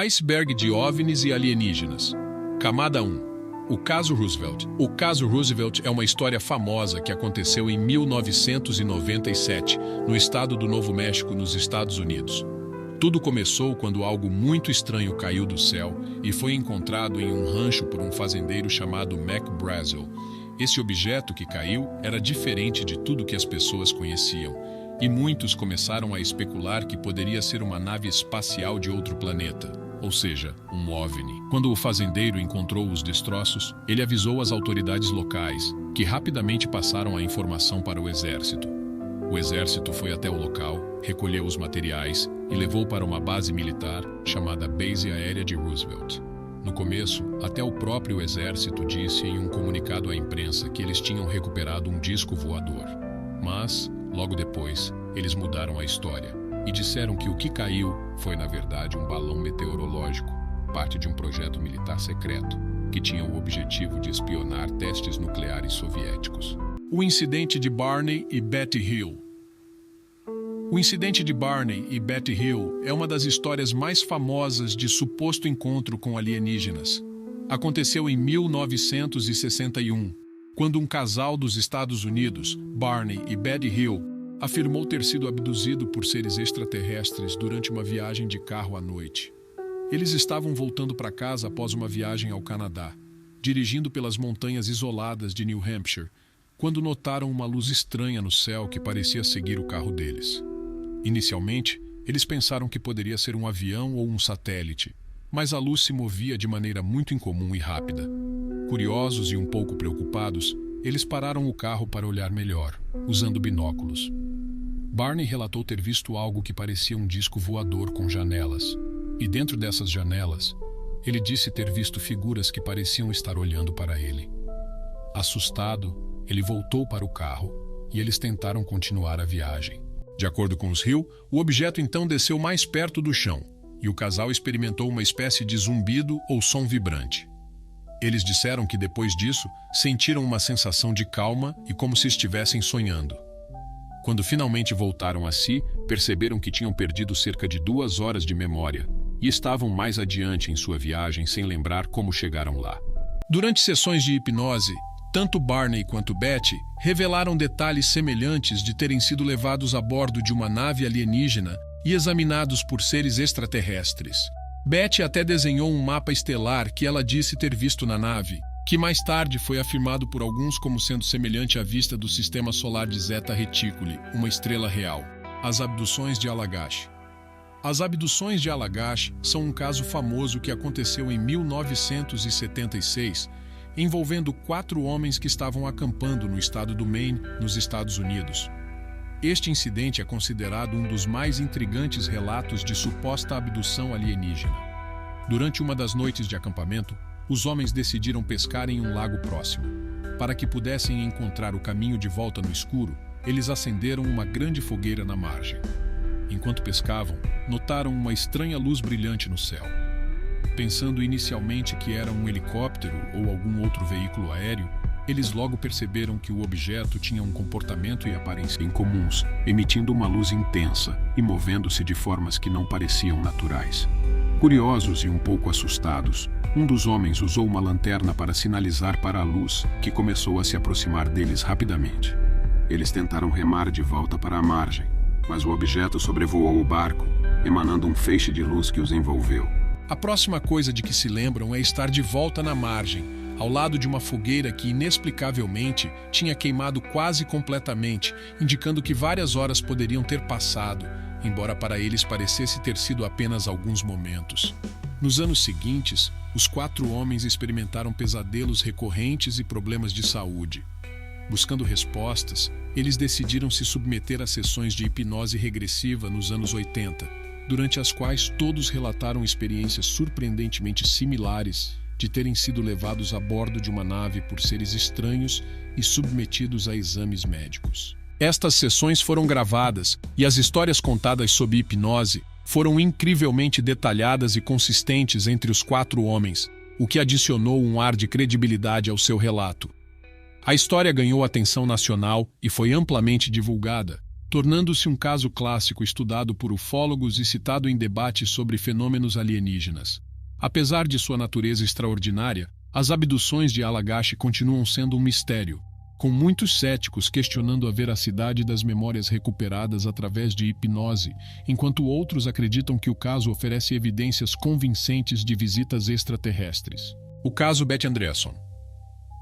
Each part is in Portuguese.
Iceberg de OVNIs e alienígenas. Camada 1. O caso Roosevelt. O caso Roosevelt é uma história famosa que aconteceu em 1997, no estado do Novo México, nos Estados Unidos. Tudo começou quando algo muito estranho caiu do céu e foi encontrado em um rancho por um fazendeiro chamado Mac Brazel. Esse objeto que caiu era diferente de tudo que as pessoas conheciam, e muitos começaram a especular que poderia ser uma nave espacial de outro planeta, ou seja, um OVNI. Quando o fazendeiro encontrou os destroços, ele avisou as autoridades locais, que rapidamente passaram a informação para o exército. O exército foi até o local, recolheu os materiais e levou para uma base militar chamada Base Aérea de Roosevelt. No começo, até o próprio exército disse em um comunicado à imprensa que eles tinham recuperado um disco voador. Mas, logo depois, eles mudaram a história e disseram que o que caiu foi, na verdade, um balão meteorológico, parte de um projeto militar secreto, que tinha o objetivo de espionar testes nucleares soviéticos. O incidente de Barney e Betty Hill. O incidente de Barney e Betty Hill é uma das histórias mais famosas de suposto encontro com alienígenas. Aconteceu em 1961, quando um casal dos Estados Unidos, Barney e Betty Hill, afirmou ter sido abduzido por seres extraterrestres durante uma viagem de carro à noite. Eles estavam voltando para casa após uma viagem ao Canadá, dirigindo pelas montanhas isoladas de New Hampshire, quando notaram uma luz estranha no céu que parecia seguir o carro deles. Inicialmente, eles pensaram que poderia ser um avião ou um satélite, mas a luz se movia de maneira muito incomum e rápida. Curiosos e um pouco preocupados, eles pararam o carro para olhar melhor, usando binóculos. Barney relatou ter visto algo que parecia um disco voador com janelas, e dentro dessas janelas, ele disse ter visto figuras que pareciam estar olhando para ele. Assustado, ele voltou para o carro e eles tentaram continuar a viagem. De acordo com os Hill, o objeto então desceu mais perto do chão e o casal experimentou uma espécie de zumbido ou som vibrante. Eles disseram que depois disso, sentiram uma sensação de calma e como se estivessem sonhando. Quando finalmente voltaram a si, perceberam que tinham perdido cerca de 2 horas de memória e estavam mais adiante em sua viagem sem lembrar como chegaram lá. Durante sessões de hipnose, tanto Barney quanto Betty revelaram detalhes semelhantes de terem sido levados a bordo de uma nave alienígena e examinados por seres extraterrestres. Betty até desenhou um mapa estelar que ela disse ter visto na nave, que mais tarde foi afirmado por alguns como sendo semelhante à vista do sistema solar de Zeta Reticuli, uma estrela real. As abduções de Allagash. As abduções de Allagash são um caso famoso que aconteceu em 1976, envolvendo 4 homens que estavam acampando no estado do Maine, nos Estados Unidos. Este incidente é considerado um dos mais intrigantes relatos de suposta abdução alienígena. Durante uma das noites de acampamento, os homens decidiram pescar em um lago próximo. Para que pudessem encontrar o caminho de volta no escuro, eles acenderam uma grande fogueira na margem. Enquanto pescavam, notaram uma estranha luz brilhante no céu. Pensando inicialmente que era um helicóptero ou algum outro veículo aéreo, eles logo perceberam que o objeto tinha um comportamento e aparência incomuns, emitindo uma luz intensa e movendo-se de formas que não pareciam naturais. Curiosos e um pouco assustados, um dos homens usou uma lanterna para sinalizar para a luz, que começou a se aproximar deles rapidamente. Eles tentaram remar de volta para a margem, mas o objeto sobrevoou o barco, emanando um feixe de luz que os envolveu. A próxima coisa de que se lembram é estar de volta na margem, ao lado de uma fogueira que inexplicavelmente tinha queimado quase completamente, indicando que várias horas poderiam ter passado, embora para eles parecesse ter sido apenas alguns momentos. Nos anos seguintes, os 4 homens experimentaram pesadelos recorrentes e problemas de saúde. Buscando respostas, eles decidiram se submeter a sessões de hipnose regressiva nos anos 80, durante as quais todos relataram experiências surpreendentemente similares de terem sido levados a bordo de uma nave por seres estranhos e submetidos a exames médicos. Estas sessões foram gravadas e as histórias contadas sob hipnose foram incrivelmente detalhadas e consistentes entre os 4 homens, o que adicionou um ar de credibilidade ao seu relato. A história ganhou atenção nacional e foi amplamente divulgada, tornando-se um caso clássico estudado por ufólogos e citado em debates sobre fenômenos alienígenas. Apesar de sua natureza extraordinária, as abduções de Allagash continuam sendo um mistério, com muitos céticos questionando a veracidade das memórias recuperadas através de hipnose, enquanto outros acreditam que o caso oferece evidências convincentes de visitas extraterrestres. O caso Beth Andreasson.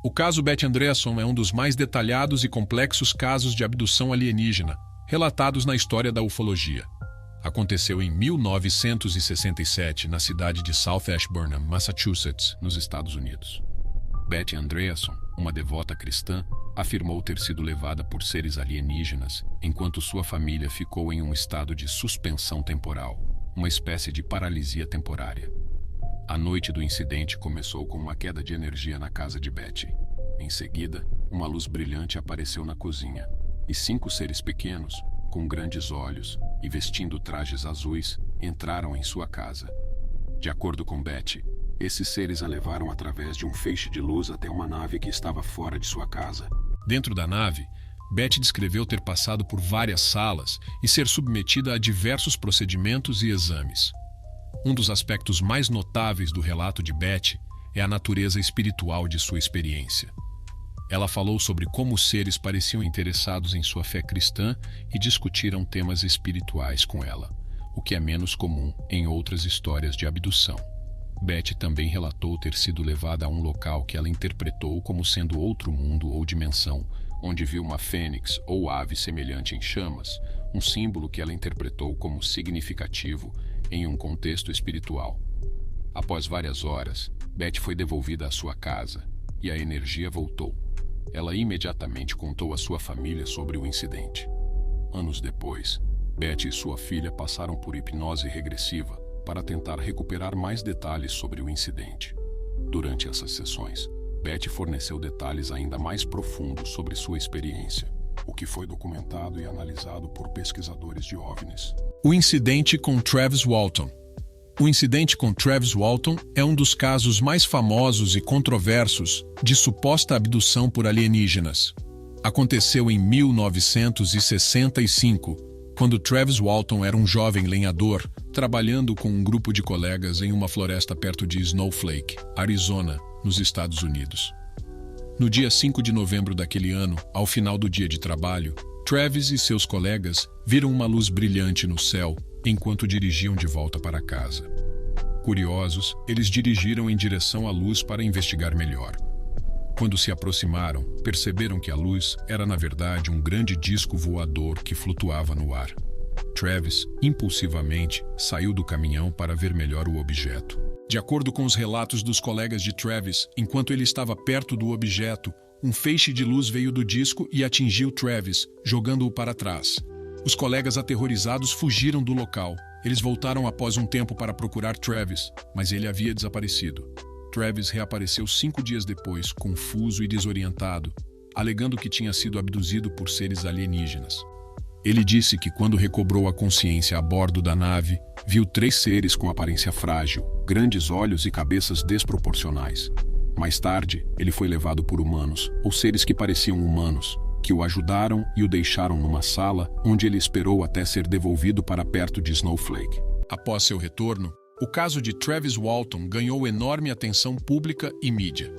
O caso Beth Andreasson é um dos mais detalhados e complexos casos de abdução alienígena relatados na história da ufologia. Aconteceu em 1967 na cidade de South Ashburnham, Massachusetts, nos Estados Unidos. Beth Andreasson, uma devota cristã, afirmou ter sido levada por seres alienígenas enquanto sua família ficou em um estado de suspensão temporal, uma espécie de paralisia temporária. A noite do incidente começou com uma queda de energia na casa de Beth. Em seguida, uma luz brilhante apareceu na cozinha, e 5 seres pequenos, com grandes olhos e vestindo trajes azuis, entraram em sua casa. De acordo com Beth, esses seres a levaram através de um feixe de luz até uma nave que estava fora de sua casa. Dentro da nave, Beth descreveu ter passado por várias salas e ser submetida a diversos procedimentos e exames. Um dos aspectos mais notáveis do relato de Beth é a natureza espiritual de sua experiência. Ela falou sobre como os seres pareciam interessados em sua fé cristã e discutiram temas espirituais com ela, o que é menos comum em outras histórias de abdução. Beth também relatou ter sido levada a um local que ela interpretou como sendo outro mundo ou dimensão, onde viu uma fênix ou ave semelhante em chamas, um símbolo que ela interpretou como significativo em um contexto espiritual. Após várias horas, Beth foi devolvida à sua casa e a energia voltou. Ela imediatamente contou à sua família sobre o incidente. Anos depois, Beth e sua filha passaram por hipnose regressiva para tentar recuperar mais detalhes sobre o incidente. Durante essas sessões, Beth forneceu detalhes ainda mais profundos sobre sua experiência, o que foi documentado e analisado por pesquisadores de OVNIs. O incidente com Travis Walton. O incidente com Travis Walton é um dos casos mais famosos e controversos de suposta abdução por alienígenas. Aconteceu em 1965, quando Travis Walton era um jovem lenhador, trabalhando com um grupo de colegas em uma floresta perto de Snowflake, Arizona, nos Estados Unidos. No dia 5 de novembro daquele ano, ao final do dia de trabalho, Travis e seus colegas viram uma luz brilhante no céu enquanto dirigiam de volta para casa. Curiosos, eles dirigiram em direção à luz para investigar melhor. Quando se aproximaram, perceberam que a luz era, na verdade, um grande disco voador que flutuava no ar. Travis, impulsivamente, saiu do caminhão para ver melhor o objeto. De acordo com os relatos dos colegas de Travis, enquanto ele estava perto do objeto, um feixe de luz veio do disco e atingiu Travis, jogando-o para trás. Os colegas aterrorizados fugiram do local. Eles voltaram após um tempo para procurar Travis, mas ele havia desaparecido. Travis reapareceu 5 dias depois, confuso e desorientado, alegando que tinha sido abduzido por seres alienígenas. Ele disse que quando recobrou a consciência a bordo da nave, viu 3 seres com aparência frágil, grandes olhos e cabeças desproporcionais. Mais tarde, ele foi levado por humanos, ou seres que pareciam humanos, que o ajudaram e o deixaram numa sala, onde ele esperou até ser devolvido para perto de Snowflake. Após seu retorno, o caso de Travis Walton ganhou enorme atenção pública e mídia.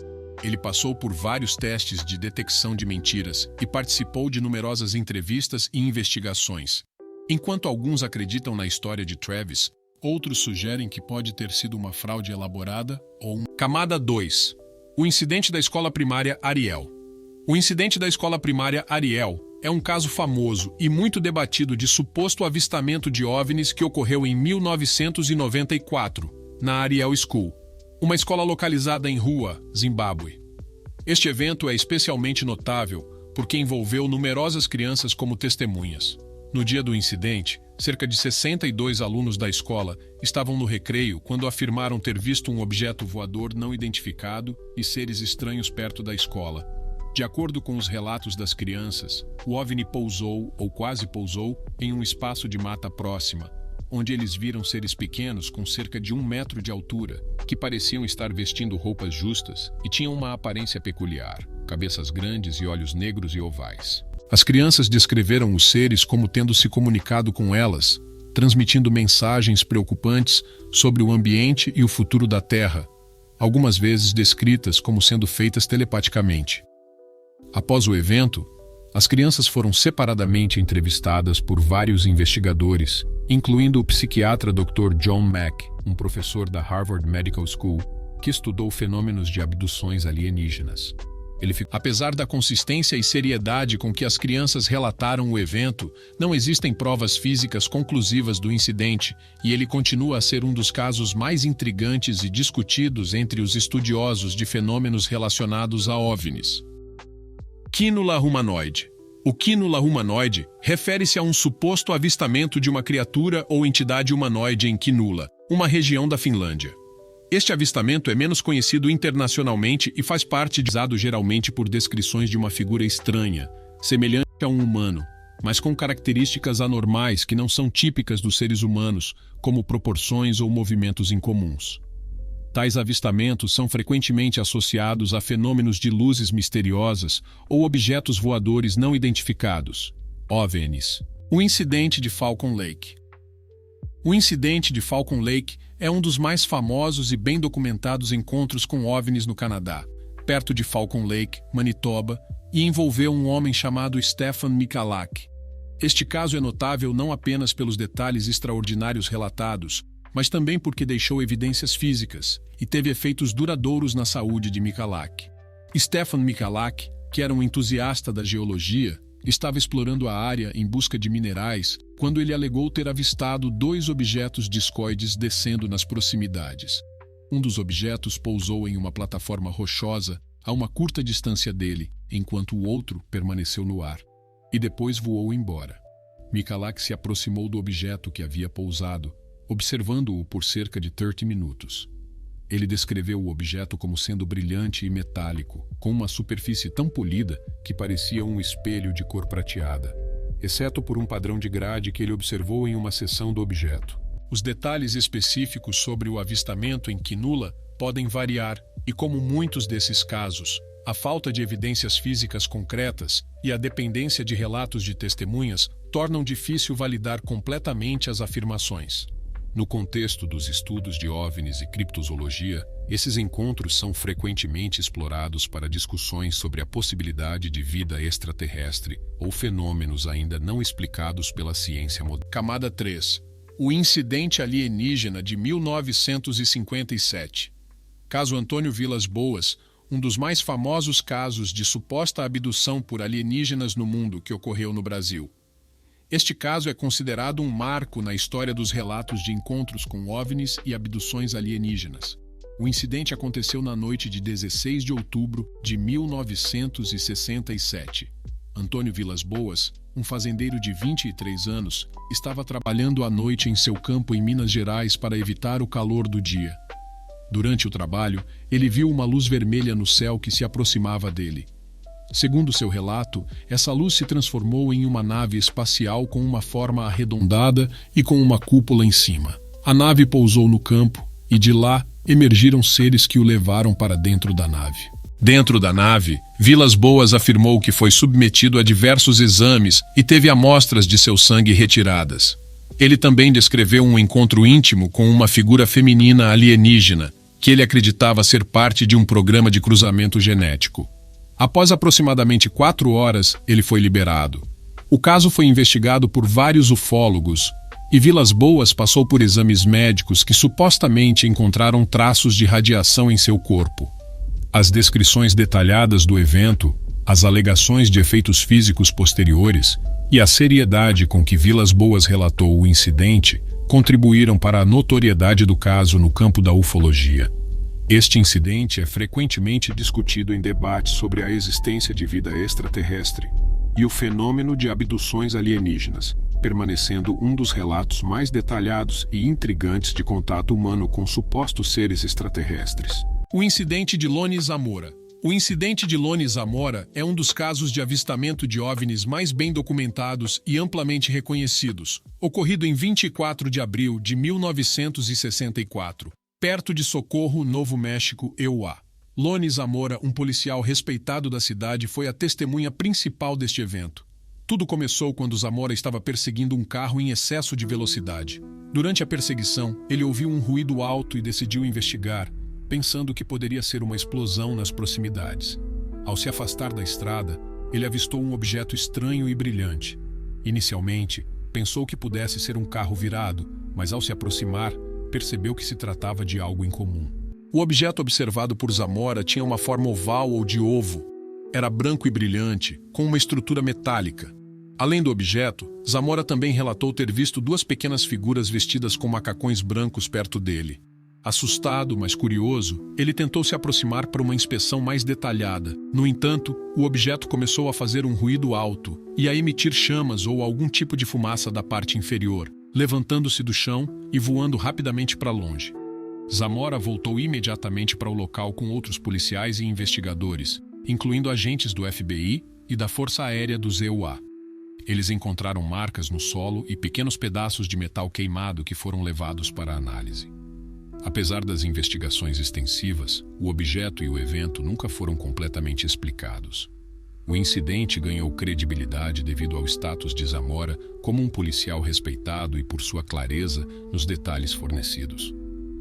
Ele passou por vários testes de detecção de mentiras e participou de numerosas entrevistas e investigações. Enquanto alguns acreditam na história de Travis, outros sugerem que pode ter sido uma fraude elaborada ou Camada 2. O incidente da escola primária Ariel. O incidente da escola primária Ariel é um caso famoso e muito debatido de suposto avistamento de OVNIs que ocorreu em 1994, na Ariel School, uma escola localizada em Rua, Zimbábue. Este evento é especialmente notável porque envolveu numerosas crianças como testemunhas. No dia do incidente, cerca de 62 alunos da escola estavam no recreio quando afirmaram ter visto um objeto voador não identificado e seres estranhos perto da escola. De acordo com os relatos das crianças, o OVNI pousou, ou quase pousou, em um espaço de mata próxima, onde eles viram seres pequenos com cerca de 1 metro de altura, que pareciam estar vestindo roupas justas e tinham uma aparência peculiar, cabeças grandes e olhos negros e ovais. As crianças descreveram os seres como tendo se comunicado com elas, transmitindo mensagens preocupantes sobre o ambiente e o futuro da Terra, algumas vezes descritas como sendo feitas telepaticamente. Após o evento, as crianças foram separadamente entrevistadas por vários investigadores, incluindo o psiquiatra Dr. John Mack, um professor da Harvard Medical School, que estudou fenômenos de abduções alienígenas. Apesar da consistência e seriedade com que as crianças relataram o evento, não existem provas físicas conclusivas do incidente e ele continua a ser um dos casos mais intrigantes e discutidos entre os estudiosos de fenômenos relacionados a OVNIs. Quínula humanoide. O quínula humanoide refere-se a um suposto avistamento de uma criatura ou entidade humanoide em Quínula, uma região da Finlândia. Este avistamento é menos conhecido internacionalmente e faz parte usado geralmente por descrições de uma figura estranha, semelhante a um humano, mas com características anormais que não são típicas dos seres humanos, como proporções ou movimentos incomuns. Tais avistamentos são frequentemente associados a fenômenos de luzes misteriosas ou objetos voadores não identificados, OVNIs. O incidente de Falcon Lake. O incidente de Falcon Lake é um dos mais famosos e bem documentados encontros com OVNIs no Canadá, perto de Falcon Lake, Manitoba, e envolveu um homem chamado Stefan Michalak. Este caso é notável não apenas pelos detalhes extraordinários relatados, mas também porque deixou evidências físicas e teve efeitos duradouros na saúde de Michalak. Stefan Michalak, que era um entusiasta da geologia, estava explorando a área em busca de minerais quando ele alegou ter avistado 2 objetos discoides descendo nas proximidades. Um dos objetos pousou em uma plataforma rochosa a uma curta distância dele, enquanto o outro permaneceu no ar. E depois voou embora. Michalak se aproximou do objeto que havia pousado, observando-o por cerca de 30 minutos. Ele descreveu o objeto como sendo brilhante e metálico, com uma superfície tão polida que parecia um espelho de cor prateada, exceto por um padrão de grade que ele observou em uma seção do objeto. Os detalhes específicos sobre o avistamento em Quínula podem variar e, como muitos desses casos, a falta de evidências físicas concretas e a dependência de relatos de testemunhas tornam difícil validar completamente as afirmações. No contexto dos estudos de OVNIs e criptozoologia, esses encontros são frequentemente explorados para discussões sobre a possibilidade de vida extraterrestre ou fenômenos ainda não explicados pela ciência moderna. Camada 3. O incidente alienígena de 1957. Caso Antônio Vilas Boas, um dos mais famosos casos de suposta abdução por alienígenas no mundo que ocorreu no Brasil. Este caso é considerado um marco na história dos relatos de encontros com OVNIs e abduções alienígenas. O incidente aconteceu na noite de 16 de outubro de 1967. Antônio Vilas Boas, um fazendeiro de 23 anos, estava trabalhando à noite em seu campo em Minas Gerais para evitar o calor do dia. Durante o trabalho, ele viu uma luz vermelha no céu que se aproximava dele. Segundo seu relato, essa luz se transformou em uma nave espacial com uma forma arredondada e com uma cúpula em cima. A nave pousou no campo e de lá emergiram seres que o levaram para dentro da nave. Dentro da nave, Vilas Boas afirmou que foi submetido a diversos exames e teve amostras de seu sangue retiradas. Ele também descreveu um encontro íntimo com uma figura feminina alienígena, que ele acreditava ser parte de um programa de cruzamento genético. Após aproximadamente 4 horas, ele foi liberado. O caso foi investigado por vários ufólogos e Vilas Boas passou por exames médicos que supostamente encontraram traços de radiação em seu corpo. As descrições detalhadas do evento, as alegações de efeitos físicos posteriores e a seriedade com que Vilas Boas relatou o incidente contribuíram para a notoriedade do caso no campo da ufologia. Este incidente é frequentemente discutido em debates sobre a existência de vida extraterrestre e o fenômeno de abduções alienígenas, permanecendo um dos relatos mais detalhados e intrigantes de contato humano com supostos seres extraterrestres. O incidente de Lone Zamora. O incidente de Lone Zamora é um dos casos de avistamento de OVNIs mais bem documentados e amplamente reconhecidos, ocorrido em 24 de abril de 1964. Perto de Socorro, Novo México, EUA. Lone Zamora, um policial respeitado da cidade, foi a testemunha principal deste evento. Tudo começou quando Zamora estava perseguindo um carro em excesso de velocidade. Durante a perseguição, ele ouviu um ruído alto e decidiu investigar, pensando que poderia ser uma explosão nas proximidades. Ao se afastar da estrada, ele avistou um objeto estranho e brilhante. Inicialmente, pensou que pudesse ser um carro virado, mas ao se aproximar, percebeu que se tratava de algo incomum. O objeto observado por Zamora tinha uma forma oval ou de ovo. Era branco e brilhante, com uma estrutura metálica. Além do objeto, Zamora também relatou ter visto duas pequenas figuras vestidas com macacões brancos perto dele. Assustado, mas curioso, ele tentou se aproximar para uma inspeção mais detalhada. No entanto, o objeto começou a fazer um ruído alto e a emitir chamas ou algum tipo de fumaça da parte inferior, levantando-se do chão e voando rapidamente para longe. Zamora voltou imediatamente para o local com outros policiais e investigadores, incluindo agentes do FBI e da Força Aérea do ZUA. Eles encontraram marcas no solo e pequenos pedaços de metal queimado que foram levados para análise. Apesar das investigações extensivas, o objeto e o evento nunca foram completamente explicados. O incidente ganhou credibilidade devido ao status de Zamora como um policial respeitado e por sua clareza nos detalhes fornecidos.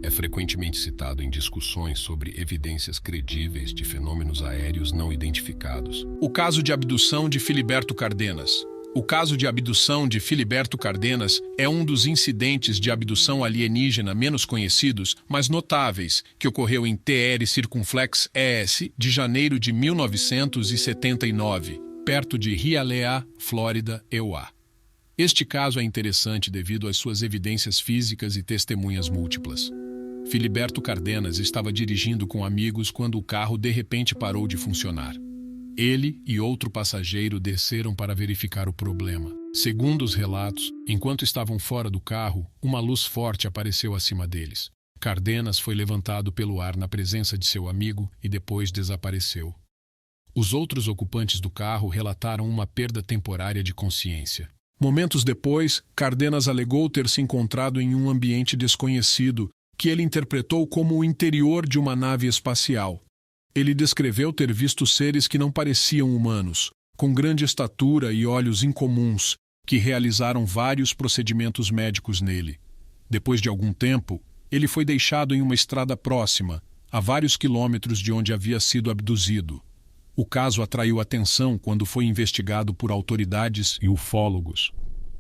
É frequentemente citado em discussões sobre evidências credíveis de fenômenos aéreos não identificados. O caso de abdução de Filiberto Cardenas. O caso de abdução de Filiberto Cardenas é um dos incidentes de abdução alienígena menos conhecidos, mas notáveis, que ocorreu em TR Circumflex ES de janeiro de 1979, perto de Hialeah, Flórida, EUA. Este caso é interessante devido às suas evidências físicas e testemunhas múltiplas. Filiberto Cardenas estava dirigindo com amigos quando o carro de repente parou de funcionar. Ele e outro passageiro desceram para verificar o problema. Segundo os relatos, enquanto estavam fora do carro, uma luz forte apareceu acima deles. Cardenas foi levantado pelo ar na presença de seu amigo e depois desapareceu. Os outros ocupantes do carro relataram uma perda temporária de consciência. Momentos depois, Cardenas alegou ter se encontrado em um ambiente desconhecido, que ele interpretou como o interior de uma nave espacial. Ele descreveu ter visto seres que não pareciam humanos, com grande estatura e olhos incomuns, que realizaram vários procedimentos médicos nele. Depois de algum tempo, ele foi deixado em uma estrada próxima, a vários quilômetros de onde havia sido abduzido. O caso atraiu atenção quando foi investigado por autoridades e ufólogos.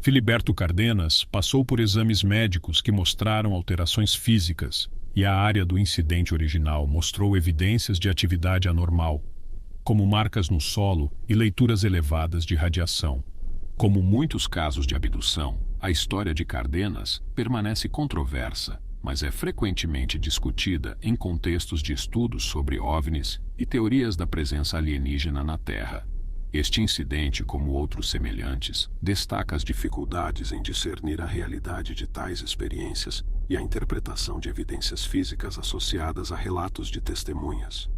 Filiberto Cardenas passou por exames médicos que mostraram alterações físicas, e a área do incidente original mostrou evidências de atividade anormal, como marcas no solo e leituras elevadas de radiação. Como muitos casos de abdução, a história de Cardenas permanece controversa, mas é frequentemente discutida em contextos de estudos sobre OVNIs e teorias da presença alienígena na Terra. Este incidente, como outros semelhantes, destaca as dificuldades em discernir a realidade de tais experiências e a interpretação de evidências físicas associadas a relatos de testemunhas.